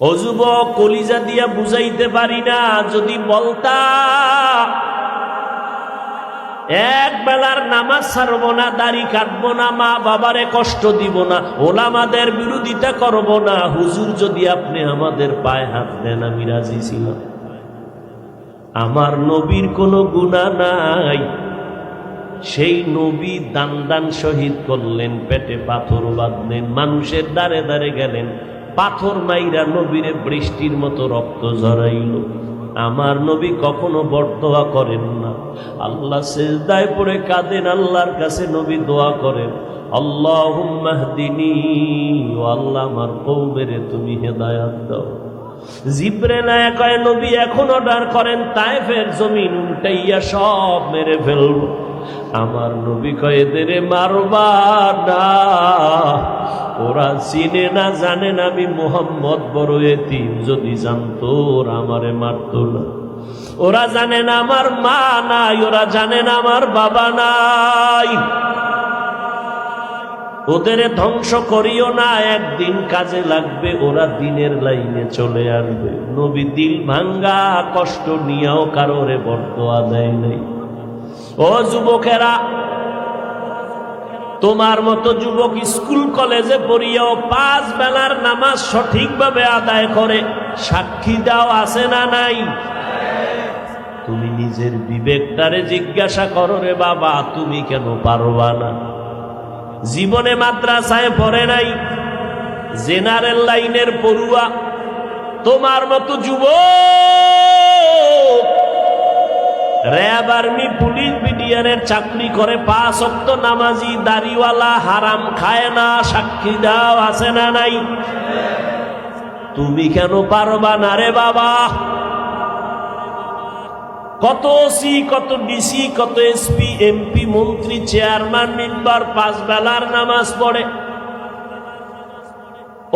ও যুবক, কলিজা দিয়া বুঝাইতে পারি না, যদি বলতা এক বেলার নামাজ ছাড়বো না, দাড়ি কাটবো না, মা বাবারে কষ্ট দিব না, ওলামাদের বিরোধিতা করব না, হুজুর যদি আপনি আমাদের পায়ে হাত দেন আমি রাজি ছিলাম। আমার নবীর কোনো গুনাহ নাই, সেই নবী দান দান শহীদ করলেন, পেটে পাথর বাঁধলেন, মানুষের দ্বারে দ্বারে গেলেন, পাথর মাইরা নবীরে বৃষ্টির মতো রক্ত ঝরাইল। আমার নবী কখনো বরদোয়া করেন না, আল্লাহ সিজদায় পড়ে কাঁদেন, আল্লাহর কাছে নবী দোয়া করেন, আল্লাহুম্মা হদিনি, ও আল্লাহ আমার কওমেরে তুমি হেদায়েত দাও। জিবরিল কয় নবী এখন অর্ডার করেন, তায়েফের জমিন উল্টাইয়া সব মেরে ফেলব। আমার নবী কয় এদের মারবা না, ওরা চিনে না জানে না আমি মুহাম্মদ বড় এতিম, যদি জানতো ওরা আমারে মারত না। ওরা জানে না আমার মা নাই, ওরা জানে না আমার বাবা নাই, ওদের ধ্বংস করিও না, একদিন কাজে লাগবে, ওরা দিনের লাইনে চলে আসবে। নবী দিল ভাঙ্গা কষ্ট নিয়েও কারোরে বরদোয়া দেয় নাই। ও যুবকেরা, তোমার মতো যুবক স্কুল কলেজে পড়িয়াও 5 বেলার নামাজ সঠিকভাবে আদায় করে, সাক্ষী দাও আছে না নাই? তুমি নিজের বিবেকটারে জিজ্ঞাসা করো রে বাবা, তুমি কেন পারবা না? জীবনে মাদ্রাসায় পড়ে নাই, জেনারেল লাইনের পড়ুয়া, তোমার মতো যুবক র‍্যাব, আর্মি, পুলিশ, বিডিআরের চাকরি করে, 5 ওয়াক্ত নামাজি, দাড়িওয়ালা, হারাম খায় না, সাক্ষী দাও আছে না নাই? তুমি কেন পারবা না রে বাবা? কত ওসি, কত ডিসি, কত এসপি, এমপি, মন্ত্রী, চেয়ারম্যান মেম্বার 5 বেলার নামাজ পড়ে।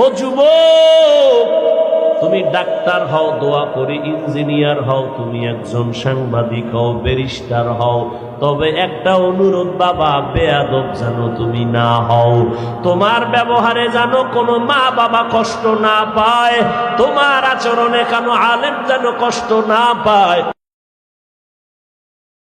ও যুবক, তুমি ডাক্তার হও, দোয়া করে ইঞ্জিনিয়ার হও, তুমি একজন সাংবাদিক হও, ব্যারিস্টার হও, তবে একটা অনুরোধ বাবা, বেয়াদব যেন তুমি না হও। তোমার ব্যবহারে যেন কোনো মা বাবা কষ্ট না পায়, তোমার আচরণে কেন আলেম যেন কষ্ট না পায়।